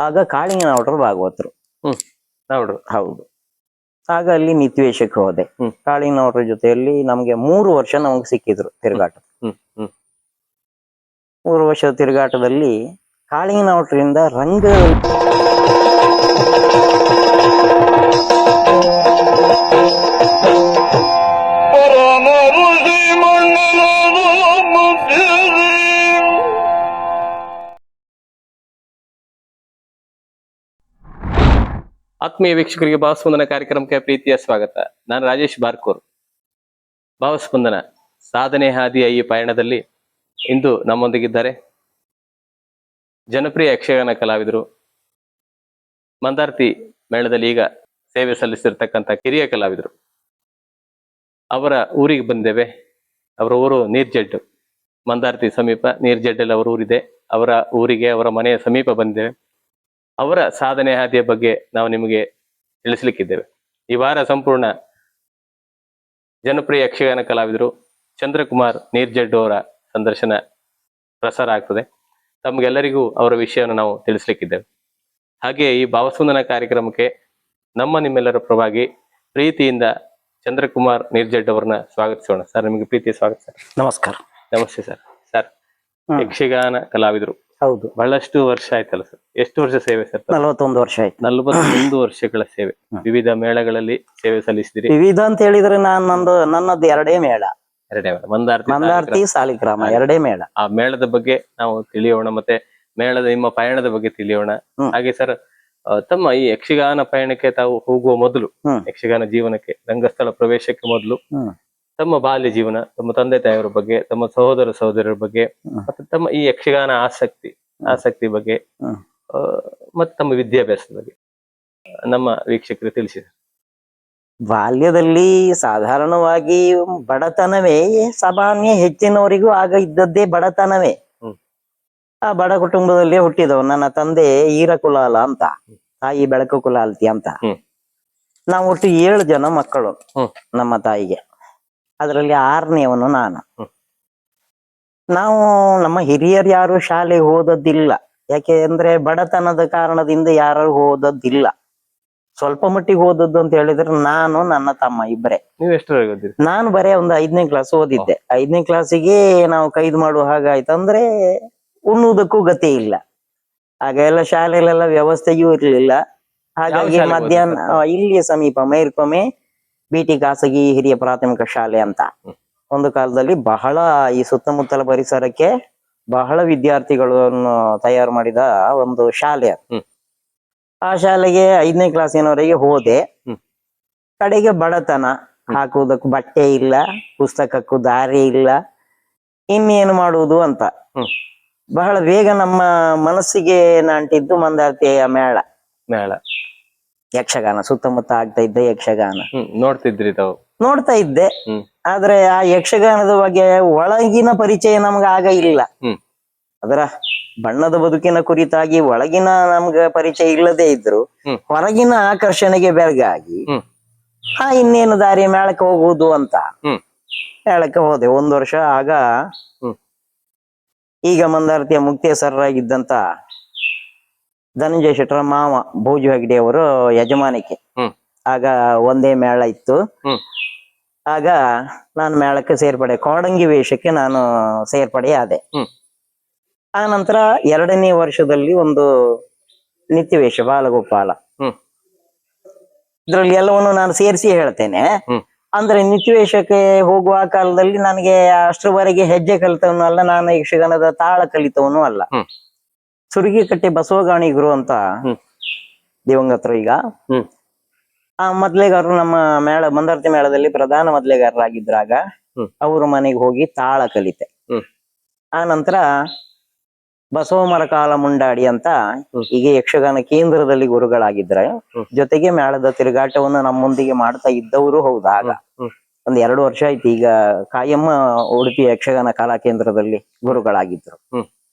ಆಗ ಕಾಳಿಂಗನವಟರು ಭಾಗವತರು. ನೋಡ್ರು. ಹೌದು. ಆಗ ಅಲ್ಲಿ ನಿತ್ಯವೇಷಕ್ಕೆ ಹೋದೆ. ಕಾಳಿಂಗನವಟರ ಜೊತೆಯಲ್ಲಿ ನಮ್ಗೆ 3 ವರ್ಷ ನಮ್ಗೆ ಸಿಕ್ಕಿದ್ರು ತಿರುಗಾಟ. 3 ವರ್ಷದ ತಿರುಗಾಟದಲ್ಲಿ ಕಾಳಿಂಗನವಟರಿಂದ ರಂಗ ಆತ್ಮೀಯ ವೀಕ್ಷಕರಿಗೆ ಭಾವಸ್ಪಂದನ ಕಾರ್ಯಕ್ರಮಕ್ಕೆ ಪ್ರೀತಿಯ ಸ್ವಾಗತ. ನಾನು ರಾಜೇಶ್ ಬಾರ್ಕೂರ್. ಭಾವಸ್ಪಂದನ ಸಾಧನೆ ಹಾದಿಯ ಈ ಪಯಣದಲ್ಲಿ ಇಂದು ನಮ್ಮೊಂದಿಗಿದ್ದಾರೆ ಜನಪ್ರಿಯ ಯಕ್ಷಗಾನ ಕಲಾವಿದರು, ಮಂದಾರ್ತಿ ಮೇಳದಲ್ಲಿ ಈಗ ಸೇವೆ ಸಲ್ಲಿಸಿರ್ತಕ್ಕಂಥ ಕಿರಿಯ ಕಲಾವಿದರು. ಅವರ ಊರಿಗೆ ಬಂದೇವೆ. ಅವರ ಊರು ನೀರ್ಜಡ್ಡು, ಮಂದಾರ್ತಿ ಸಮೀಪ ನೀರ್ಜಡ್ಡಲ್ಲಿ ಅವರ ಊರಿದೆ. ಅವರ ಊರಿಗೆ, ಅವರ ಮನೆಯ ಸಮೀಪ ಬಂದೇವೆ. ಅವರ ಸಾಧನೆ ಹಾದಿಯ ಬಗ್ಗೆ ನಾವು ನಿಮಗೆ ತಿಳಿಸ್ಲಿಕ್ಕಿದ್ದೇವೆ. ಈ ವಾರ ಸಂಪೂರ್ಣ ಜನಪ್ರಿಯ ಯಕ್ಷಗಾನ ಕಲಾವಿದರು ಚಂದ್ರಕುಮಾರ್ ನೀರ್ಜಡ್ಡು ಅವರ ಸಂದರ್ಶನ ಪ್ರಸಾರ ಆಗ್ತದೆ. ತಮ್ಗೆಲ್ಲರಿಗೂ ಅವರ ವಿಷಯವನ್ನು ನಾವು ತಿಳಿಸ್ಲಿಕ್ಕಿದ್ದೇವೆ. ಹಾಗೆ ಈ ಭಾವಸ್ಪಂದನ ಕಾರ್ಯಕ್ರಮಕ್ಕೆ ನಿಮ್ಮೆಲ್ಲರ ಪರವಾಗಿ ಪ್ರೀತಿಯಿಂದ ಚಂದ್ರಕುಮಾರ್ ನೀರ್ಜಡ್ಡು ಅವರನ್ನ ಸ್ವಾಗತಿಸೋಣ. ಸರ್, ನಿಮಗೆ ಪ್ರೀತಿಯ ಸ್ವಾಗತ ಸರ್. ನಮಸ್ಕಾರ. ನಮಸ್ತೆ ಸರ್. ಸರ್, ಯಕ್ಷಗಾನ ಕಲಾವಿದರು. ಹೌದು. ಬಹಳಷ್ಟು ವರ್ಷ ಆಯ್ತಲ್ಲ ಸರ್? ಎಷ್ಟು ವರ್ಷ ಸೇವೆ ಸರ್? 41 ವರ್ಷ ಆಯ್ತು. 41 ವರ್ಷಗಳ ಸೇವೆ. ವಿವಿಧ ಮೇಳಗಳಲ್ಲಿ ಸೇವೆ ಸಲ್ಲಿಸಿದಿರಿ. ವಿವಿಧ ಅಂತ ಹೇಳಿದ್ರೆ ನನ್ನದು 2 ಮೇಳ. ಮಂದಾರ್ತಿ ಸಾಲಿಗ್ರಾಮ 2 ಮೇಳ. ಆ ಮೇಳದ ಬಗ್ಗೆ ನಾವು ತಿಳಿಯೋಣ, ಮತ್ತೆ ಮೇಳದ ನಿಮ್ಮ ಪಯಣದ ಬಗ್ಗೆ ತಿಳಿಯೋಣ. ಹಾಗೆ ಸರ್, ತಮ್ಮ ಈ ಯಕ್ಷಗಾನ ಪಯಣಕ್ಕೆ ತಾವು ಹೋಗುವ ಮೊದಲು, ಯಕ್ಷಗಾನ ಜೀವನಕ್ಕೆ, ರಂಗಸ್ಥಳ ಪ್ರವೇಶಕ್ಕೆ ಮೊದಲು ತಮ್ಮ ಬಾಲ್ಯ ಜೀವನ, ತಮ್ಮ ತಂದೆ ತಾಯಿಯವರ ಬಗ್ಗೆ, ತಮ್ಮ ಸಹೋದರ ಸಹೋದರರ ಬಗ್ಗೆ, ಮತ್ತೆ ತಮ್ಮ ಈ ಯಕ್ಷಗಾನ ಆಸಕ್ತಿ ಬಗ್ಗೆ, ಮತ್ತೆ ತಮ್ಮ ವಿದ್ಯಾಭ್ಯಾಸದ ಬಗ್ಗೆ ನಮ್ಮ ವೀಕ್ಷಕರು ತಿಳಿಸಿದರು. ಬಾಲ್ಯದಲ್ಲಿ ಸಾಧಾರಣವಾಗಿ ಬಡತನವೇ ಸಾಮಾನ್ಯ, ಹೆಚ್ಚಿನವರಿಗೂ ಆಗ ಇದ್ದದ್ದೇ ಬಡತನವೇ. ಆ ಬಡ ಕುಟುಂಬದಲ್ಲಿ ಹುಟ್ಟಿದವು. ನನ್ನ ತಂದೆ ಈರಕುಲಾಲ ಅಂತ, ತಾಯಿ ಬೆಳಕು ಕುಲಾಲ್ತಿ ಅಂತ. ನಾವು ಒಟ್ಟು 7 ಜನ ಮಕ್ಕಳು ನಮ್ಮ ತಾಯಿಗೆ. ಅದರಲ್ಲಿ 6ನೇವನು ನಾನು. ನಾವು ನಮ್ಮ ಹಿರಿಯರು ಯಾರು ಶಾಲೆಗೆ ಹೋದದ್ದಿಲ್ಲ. ಯಾಕೆ ಅಂದ್ರೆ ಬಡತನದ ಕಾರಣದಿಂದ ಯಾರು ಹೋದದ್ದಿಲ್ಲ. ಸ್ವಲ್ಪ ಮಟ್ಟಿಗೆ ಓದದ್ದು ಅಂತ ಹೇಳಿದ್ರೆ ನಾನು, ನನ್ನ ತಮ್ಮ ಇಬ್ಬರೇ. ನೀವು ಎಷ್ಟರವರೆಗೆ ಓದಿದ್ರಿ? ನಾನು ಬರೇ ಒಂದು 5ನೇ ಕ್ಲಾಸ್ ಓದಿದ್ದೆ. 5ನೇ ಕ್ಲಾಸಿಗೆ ನಾವು ಕೈದು ಮಾಡುವ ಹಾಗಾಯ್ತಂದ್ರೆ ಉಣ್ಣುವುದಕ್ಕೂ ಗತಿ ಇಲ್ಲ. ಆಗ ಎಲ್ಲ ಶಾಲೆಯಲ್ಲೆಲ್ಲ ವ್ಯವಸ್ಥೆಯೂ ಇರ್ಲಿಲ್ಲ. ಹಾಗಾಗಿ ಮಧ್ಯಾಹ್ನ ಇಲ್ಲಿಯ ಸಮೀಪ ಮೈರ್ಕೊಮೆ BT ಖಾಸಗಿ ಹಿರಿಯ ಪ್ರಾಥಮಿಕ ಶಾಲೆ ಅಂತ ಒಂದು ಕಾಲದಲ್ಲಿ ಬಹಳ ಈ ಸುತ್ತಮುತ್ತಲ ಪರಿಸರಕ್ಕೆ ಬಹಳ ವಿದ್ಯಾರ್ಥಿಗಳನ್ನು ತಯಾರು ಮಾಡಿದ ಒಂದು ಶಾಲೆ. ಆ ಶಾಲೆಗೆ 5ನೇ ಕ್ಲಾಸಿನವರೆಗೆ ಹೋದೆ. ಕಡೆಗೆ ಬಡತನ, ಹಾಕುವುದಕ್ಕೂ ಬಟ್ಟೆ ಇಲ್ಲ, ಪುಸ್ತಕಕ್ಕೂ ದಾರಿ ಇಲ್ಲ, ಇನ್ನೇನು ಮಾಡುವುದು ಅಂತ ಬಹಳ ಬೇಗ ನಮ್ಮ ಮನಸ್ಸಿಗೆ ನಾಂಟಿದ್ದು ಮಂದಾರ್ತಿಯ ಮೇಳ. ಯಕ್ಷಗಾನ ಸುತ್ತಮುತ್ತ ಆಗ್ತಾ ಇದ್ದ ಯಕ್ಷಗಾನ ನೋಡ್ತಿದ್ರಿ ತಾವು? ನೋಡ್ತಾ ಇದ್ದೆ. ಆದ್ರೆ ಆ ಯಕ್ಷಗಾನದ ಬಗ್ಗೆ ಒಳಗಿನ ಪರಿಚಯ ನಮ್ಗೆ ಆಗ ಇಲ್ಲ. ಅದರ ಬಣ್ಣದ ಬದುಕಿನ ಕುರಿತಾಗಿ ಒಳಗಿನ ನಮ್ಗೆ ಪರಿಚಯ ಇಲ್ಲದೆ ಇದ್ರು, ಹೊರಗಿನ ಆಕರ್ಷಣೆಗೆ ಬೆರಗಾಗಿ ಇನ್ನೇನು ದಾರಿ, ಮೇಳಕ್ಕೆ ಹೋಗುವುದು ಅಂತ ಮೇಳಕ್ಕೆ ಹೋದೆ. 1 ವರ್ಷ. ಆಗ ಈಗ ಮಂದಾರ್ತಿಯ ಮುಕ್ತೇಸರರಾಗಿದ್ದಂತ ಧನಂಜಯ ಶೆಟ್ಟರ ಮಾವ ಭೋಜು ಹೆಗ್ಡೆ ಅವರು ಯಜಮಾನಿಕೆ. ಆಗ ಒಂದೇ ಮೇಳ ಇತ್ತು. ಆಗ ನಾನು ಮೇಳಕ್ಕೆ ಸೇರ್ಪಡೆ, ಕೋಡಂಗಿ ವೇಷಕ್ಕೆ ನಾನು ಸೇರ್ಪಡೆ ಆದೆ. ಆ ನಂತರ 2ನೇ ವರ್ಷದಲ್ಲಿ ಒಂದು ನಿತ್ಯವೇಷ ಬಾಲಗೋಪಾಲ. ಇದ್ರಲ್ಲಿ ಎಲ್ಲವನ್ನು ನಾನು ಸೇರಿಸಿ ಹೇಳ್ತೇನೆ. ಅಂದ್ರೆ ನಿತ್ಯವೇಷಕ್ಕೆ ಹೋಗುವ ಕಾಲದಲ್ಲಿ ನನಗೆ ಅಷ್ಟರವರೆಗೆ ಹೆಜ್ಜೆ ಕಲಿತವನು ಅಲ್ಲ, ನಾನು ಯಕ್ಷಗಾನದ ತಾಳ ಕಲಿತವನು ಅಲ್ಲ. ಸುರಗಿಕಟ್ಟೆ ಬಸವಗಾಣಿಗರು ಅಂತ ದಿವಂಗತರು ಈಗ. ಆ ಮೊದ್ಲೆಗಾರರು ನಮ್ಮ ಮಂದಾರ್ತಿ ಮೇಳದಲ್ಲಿ ಪ್ರಧಾನ ಮೊದ್ಲೆಗಾರರಾಗಿದ್ರಾಗ ಅವ್ರ ಮನೆಗೆ ಹೋಗಿ ತಾಳ ಕಲಿತೆ. ಆ ನಂತರ ಬಸವ ಮರಕಾಲ ಮುಂಡಾಡಿ ಅಂತ ಈಗ ಯಕ್ಷಗಾನ ಕೇಂದ್ರದಲ್ಲಿ ಗುರುಗಳಾಗಿದ್ರ, ಜೊತೆಗೆ ಮೇಳದ ತಿರುಗಾಟವನ್ನು ನಮ್ಮೊಂದಿಗೆ ಮಾಡ್ತಾ ಇದ್ದವರು ಹೌದು. ಆಗ ಒಂದ್ 2 ವರ್ಷ ಆಯ್ತು. ಈಗ ಕಾಯಮ್ಮ ಉಡುಪಿ ಯಕ್ಷಗಾನ ಕಲಾ ಕೇಂದ್ರದಲ್ಲಿ ಗುರುಗಳಾಗಿದ್ರು.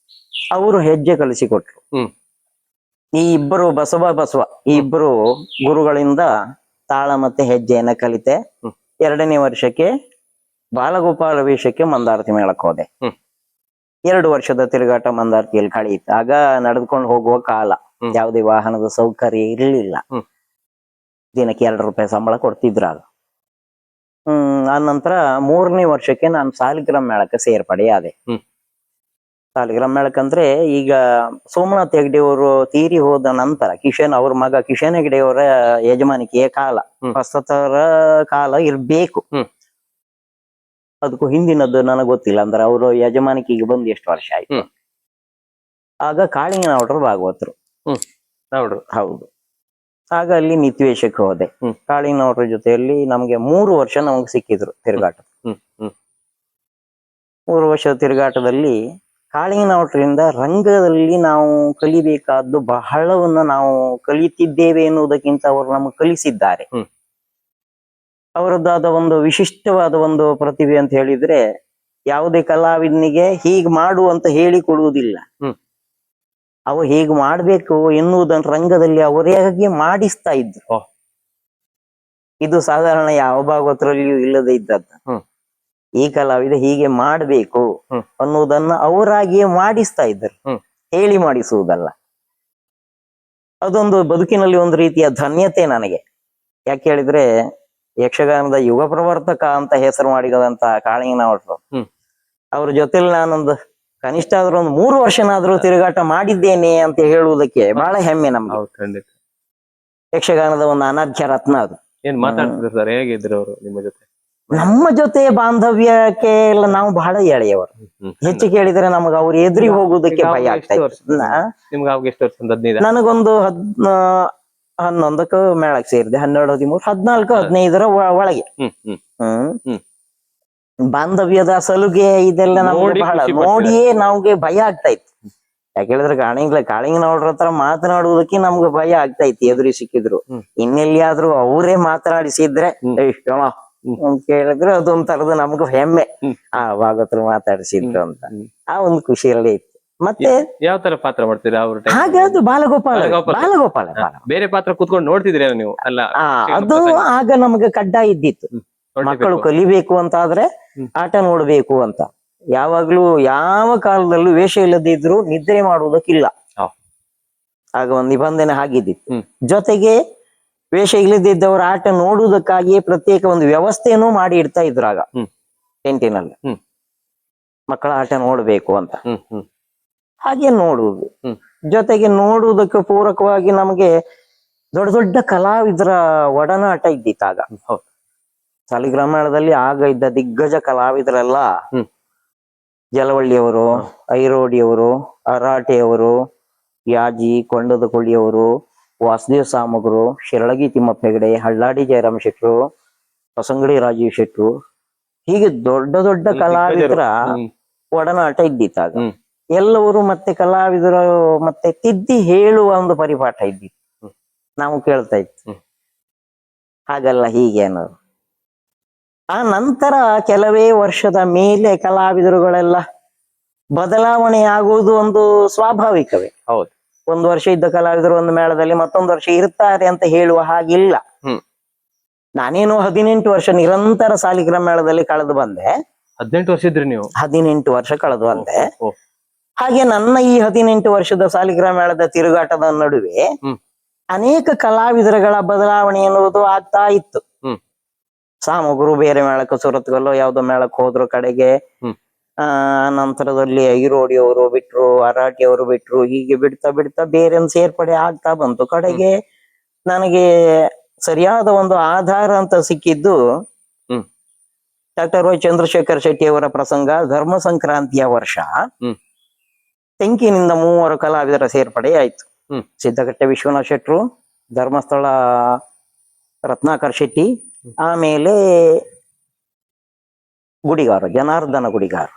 ಅವರು ಹೆಜ್ಜೆ ಕಲಿಸಿಕೊಟ್ರು. ಈ ಇಬ್ಬರು ಈ ಇಬ್ಬರು ಗುರುಗಳಿಂದ ತಾಳ ಮತ್ತೆ ಹೆಜ್ಜೆಯನ್ನ ಕಲಿತೆ. 2ನೇ ವರ್ಷಕ್ಕೆ ಬಾಲಗೋಪಾಲ ವೇಷಕ್ಕೆ ಮಂದಾರ್ತಿ ಮೇಳಕ್ಕೆ ಹೋದೆ. 2 ವರ್ಷದ ತಿರುಗಾಟ ಮಂದಾರ್ತಿಯಲ್ಲಿ ಕಳೆಯಿತು. ಆಗ ನಡೆದುಕೊಂಡು ಹೋಗುವ ಕಾಲ. ಯಾವುದೇ ವಾಹನದ ಸೌಕರ್ಯ ಇರಲಿಲ್ಲ. ದಿನಕ್ಕೆ 2 ರೂಪಾಯಿ ಸಂಬಳ ಕೊಡ್ತಿದ್ರು ಆಗ. ಆ ನಂತರ 3ನೇ ವರ್ಷಕ್ಕೆ ನಾನು ಸಾಲಿಗ್ರಾಮ ಮೇಳಕ್ಕೆ ಸೇರ್ಪಡೆ ಆದೆ. ಸಾಲಿಗ್ರಾಮ ಮೇಳಕ್ಕಂದ್ರೆ ಈಗ ಸೋಮನಾಥ್ ಹೆಗ್ಡೆ ಅವರು ತೀರಿ ಹೋದ ನಂತರ ಕಿಶನ್ ಅವ್ರ ಮಗ ಕಿಶನ್ ಹೆಗ್ಡೆ ಅವರ ಯಜಮಾನಿಕೆಯ ಕಾಲ, ಹೊಸತರ ಕಾಲ ಇರ್ಬೇಕು. ಅದಕ್ಕೂ ಹಿಂದಿನದ್ದು ನನಗೆ ಗೊತ್ತಿಲ್ಲ. ಅಂದ್ರೆ ಅವರು ಯಜಮಾನಿಕೆಗೆ ಬಂದು ಎಷ್ಟು ವರ್ಷ ಆಯ್ತು. ಆಗ ಕಾಳಿಂಗನಗೌಡರು ಭಾಗವತರು. ಹೌದು. ಆಗ ಅಲ್ಲಿ ನಿತ್ಯವೇಷಕ್ಕೆ ಹೋದೆ. ಕಾಳಿಂಗನಗೌಡರ ಜೊತೆಯಲ್ಲಿ ನಮ್ಗೆ 3 ವರ್ಷ ನಮ್ಗೆ ಸಿಕ್ಕಿದ್ರು ತಿರುಗಾಟ. 3 ವರ್ಷದ ತಿರುಗಾಟದಲ್ಲಿ ಕಾಳಿಂಗನಗೌಡರಿಂದ ರಂಗದಲ್ಲಿ ನಾವು ಕಲಿಬೇಕಾದ್ದು ಬಹಳವನ್ನ ನಾವು ಕಲಿತಿದ್ದೇವೆ ಎನ್ನುವುದಕ್ಕಿಂತ ಅವರು ನಮಗೆ ಕಲಿಸಿದ್ದಾರೆ. ಅವರದ್ದಾದ ಒಂದು ವಿಶಿಷ್ಟವಾದ ಒಂದು ಪ್ರತಿಭೆ ಅಂತ ಹೇಳಿದ್ರೆ, ಯಾವುದೇ ಕಲಾವಿದನಿಗೆ ಹೀಗ್ ಮಾಡು ಅಂತ ಹೇಳಿ ಕೊಡುವುದಿಲ್ಲ. ಅವ ಹೇಗ್ ಮಾಡ್ಬೇಕು ಎನ್ನುವುದನ್ನು ರಂಗದಲ್ಲಿ ಅವರೇ ಮಾಡಿಸ್ತಾ ಇದ್ರು. ಇದು ಸಾಧಾರಣ ಯಾವ ಭಾಗವತರಲ್ಲಿಯೂ ಇಲ್ಲದೆ ಇದ್ದದ್ದು. ಈ ಕಲಾವಿದ ಹೀಗೆ ಮಾಡ್ಬೇಕು ಅನ್ನುವುದನ್ನ ಅವರಾಗಿಯೇ ಮಾಡಿಸ್ತಾ ಇದ್ರು, ಹೇಳಿ ಮಾಡಿಸುವುದಲ್ಲ. ಅದೊಂದು ಬದುಕಿನಲ್ಲಿ ಒಂದು ರೀತಿಯ ಧನ್ಯತೆ ನನಗೆ. ಯಾಕೆ ಹೇಳಿದ್ರೆ, ಯಕ್ಷಗಾನದ ಯುಗ ಪ್ರವರ್ತಕ ಅಂತ ಹೆಸರು ಮಾಡಿದಂತ ಕಾಳಿಂಗನಗೌಡರು ಅವ್ರ ಜೊತೆಲಿ ನಾನೊಂದು ಕನಿಷ್ಠ ಆದ್ರೂ ಒಂದು 3 ವರ್ಷನಾದ್ರೂ ತಿರುಗಾಟ ಮಾಡಿದ್ದೇನೆ ಅಂತ ಹೇಳುವುದಕ್ಕೆ ಬಹಳ ಹೆಮ್ಮೆ ನಮ್ಗೆ. ಯಕ್ಷಗಾನದ ಒಂದು ಅನರ್ಘ್ಯ ರತ್ನ ಅದು. ಏನ್ ಮಾತಾಡ್ತಿದ್ರು ಸರ್, ಹೇಗಿದ್ರು ಅವರು ನಿಮ್ಮ ಜೊತೆ? ನಮ್ಮ ಜೊತೆ ಬಾಂಧವ್ಯಕ್ಕೆ ಎಲ್ಲ ನಾವು ಬಹಳ ಎಳೆಯವರು. ಹೆಚ್ಚು ಕೇಳಿದ್ರೆ ನಮಗ ಅವ್ರು ಎದುರಿ ಹೋಗುದಕ್ಕೆ ಭಯ ಆಗ್ತಾ ಇತ್ತು. ನನಗೊಂದು 11ಕ್ಕೆ ಮೇಳಕ್ಕೆ ಸೇರಿದೆ. 12, 13, 14, 15ರ ಒಳಗೆ. ಬಾಂಧವ್ಯದ ಸಲುಗೆ ಇದೆಲ್ಲ ನಮ್ಗೆ ಬಹಳ ನೋಡಿಯೇ ನಮ್ಗೆ ಭಯ ಆಗ್ತಾ ಇತ್ತು. ಯಾಕೆ ಹೇಳಿದ್ರೆ ಕಾಳಿಂಗನಗೌಡ್ರ ಹತ್ರ ಮಾತನಾಡುವುದಕ್ಕೆ ನಮ್ಗೆ ಭಯ ಆಗ್ತಾ ಇತ್ತು, ಎದುರಿ ಸಿಕ್ಕಿದ್ರು. ಇನ್ನೆಲ್ಲಿಯಾದ್ರೂ ಅವರೇ ಮಾತನಾಡಿಸಿದ್ರೆ ಇಷ್ಟ ಅಂತ ಕೇಳಿದ್ರೆ ಅದೊಂದ್ ತರದ ನಮ್ಗೂ ಹೆಮ್ಮೆ. ಭಾಗವತರು ಮಾತಾಡಿಸಿದ್ರು ಅಂತ ಆ ಒಂದು ಖುಷಿಯಲ್ಲೇ ಇತ್ತು. ಮತ್ತೆ ಯಾವ ತರ ಪಾತ್ರ ಮಾಡ್ತೀರಾ ಅವ್ರ? ಹಾಗಾದ್ರೆ ಬಾಲಗೋಪಾಲ ಬೇರೆ ಪಾತ್ರ ಕೂತ್ಕೊಂಡು ನೋಡ್ತಿದ್ರಿ ನೀವು? ಅಲ್ಲ, ಅದು ಆಗ ನಮ್ಗೆ ಕಡ್ಡಾಯ ಇದ್ದಿತ್ತು. ಮಕ್ಕಳು ಕಲಿಬೇಕು ಅಂತ ಆದ್ರೆ ಆಟ ನೋಡ್ಬೇಕು ಅಂತ. ಯಾವಾಗ್ಲೂ ಯಾವ ಕಾಲದಲ್ಲೂ ವೇಷ ಇಲ್ಲದೆ ಇದ್ರು ನಿದ್ರೆ ಮಾಡುವುದಕ್ಕಿಲ್ಲ. ಆಗ ಒಂದು ನಿಬಂಧನೆ ಆಗಿದ್ದಿತ್ತು. ಜೊತೆಗೆ ವೇಷ ಇಲ್ಲದಿದ್ದವರ ಆಟ ನೋಡುವುದಕ್ಕಾಗಿಯೇ ಪ್ರತ್ಯೇಕ ಒಂದು ವ್ಯವಸ್ಥೆಯನ್ನು ಮಾಡಿ ಇಡ್ತಾ ಇದ್ರು ಆಗ ಟೆಂಟಿನಲ್ಲಿ. ಮಕ್ಕಳ ಆಟ ನೋಡ್ಬೇಕು ಅಂತ ಹಾಗೆ ನೋಡುವುದು. ಜೊತೆಗೆ ನೋಡುವುದಕ್ಕೆ ಪೂರಕವಾಗಿ ನಮಗೆ ದೊಡ್ಡ ದೊಡ್ಡ ಕಲಾವಿದರ ಒಡನಾಟ ಇದ್ದಿತ್ತಾಗ. ಸಾಲಿಗ್ರಾಮ ಮೇಳದಲ್ಲಿ ಆಗ ಇದ್ದ ದಿಗ್ಗಜ ಕಲಾವಿದರೆಲ್ಲ ಜಲವಳ್ಳಿಯವರು, ಐರೋಡಿಯವರು, ಅರಾಟೆಯವರು, ಯಾಜಿ, ಕೊಂಡದ ಕೊಳ್ಳಿಯವರು, ವಾಸುದೇವ ಸಾಮಗ್ರು, ಶಿರಳಗಿ ತಿಮ್ಮಪ್ಪ ಹೆಗಡೆ, ಹಳ್ಳಾಡಿ ಜಯರಾಮ್ ಶೆಟ್ರು, ಹೊಸಂಗಡಿ ರಾಜೀವ್ ಶೆಟ್ರು, ಹೀಗೆ ದೊಡ್ಡ ದೊಡ್ಡ ಕಲಾವಿದರ ಒಡನಾಟ ಇದ್ದಿತ್ತಾಗ. ಎಲ್ಲವರು ಮತ್ತೆ ಕಲಾವಿದರು ಮತ್ತೆ ತಿದ್ದಿ ಹೇಳುವ ಒಂದು ಪರಿಪಾಠ ಇದ್ದಿತ್ತು. ನಾವು ಕೇಳ್ತಾ ಇತ್ತು, ಹಾಗಲ್ಲ ಹೀಗೆ ಅನ್ನೋದು. ಆ ನಂತರ ಕೆಲವೇ ವರ್ಷದ ಮೇಲೆ ಕಲಾವಿದರುಗಳೆಲ್ಲ ಬದಲಾವಣೆ ಆಗುವುದು ಒಂದು ಸ್ವಾಭಾವಿಕವೇ. ಹೌದು. 1 ವರ್ಷ ಇದ್ದ ಕಲಾವಿದರು ಒಂದು ಮೇಳದಲ್ಲಿ ಮತ್ತೊಂದು ವರ್ಷ ಇರ್ತಾರೆ ಅಂತ ಹೇಳುವ ಹಾಗಿಲ್ಲ. ನಾನೇನು 18 ವರ್ಷ ನಿರಂತರ ಸಾಲಿಗ್ರಾಮ ಮೇಳದಲ್ಲಿ ಕಳೆದು ಬಂದೆ. 18 ವರ್ಷ ಇದ್ರಿ ನೀವು? 18 ವರ್ಷ ಕಳೆದು ಬಂದೆ. ಹಾಗೆ ನನ್ನ ಈ 18 ವರ್ಷದ ಸಾಲಿಗ್ರಾಮ ಮೇಳದ ತಿರುಗಾಟದ ನಡುವೆ ಅನೇಕ ಕಲಾವಿದರುಗಳ ಬದಲಾವಣೆ ಎನ್ನುವುದು ಆಗ್ತಾ ಇತ್ತು. ಸಾಮಗ್ರು ಬೇರೆ ಮೇಳಕ್ಕೆ, ಸುರತ್ಕಲ್ಲೋ ಯಾವ್ದೋ ಮೇಳಕ್ಕೆ ಹೋದ್ರು ಕಡೆಗೆ. ನಂತರದಲ್ಲಿ ಐರೋಡಿಯವರು ಬಿಟ್ರು, ಅರಾಟಿಯವರು ಬಿಟ್ರು, ಹೀಗೆ ಬಿಡ್ತಾ ಬಿಡ್ತಾ ಬೇರೆ ಸೇರ್ಪಡೆ ಆಗ್ತಾ ಬಂತು. ಕಡೆಗೆ ನನಗೆ ಸರಿಯಾದ ಒಂದು ಆಧಾರ ಅಂತ ಸಿಕ್ಕಿದ್ದು ಡಾಕ್ಟರ್ ವೈ ಚಂದ್ರಶೇಖರ್ ಶೆಟ್ಟಿ ಅವರ ಪ್ರಸಂಗ. ಧರ್ಮ ಸಂಕ್ರಾಂತಿಯ ವರ್ಷ ತೆಂಕಿನಿಂದ 3 ಕಲಾವಿದರ ಸೇರ್ಪಡೆ ಆಯ್ತು. ಸಿದ್ದಗಟ್ಟೆ ವಿಶ್ವನಾಥ ಶೆಟ್ರು, ಧರ್ಮಸ್ಥಳ ರತ್ನಾಕರ್ ಶೆಟ್ಟಿ, ಆಮೇಲೆ ಗುಡಿಗಾರ ಜನಾರ್ದನ ಗುಡಿಗಾರ.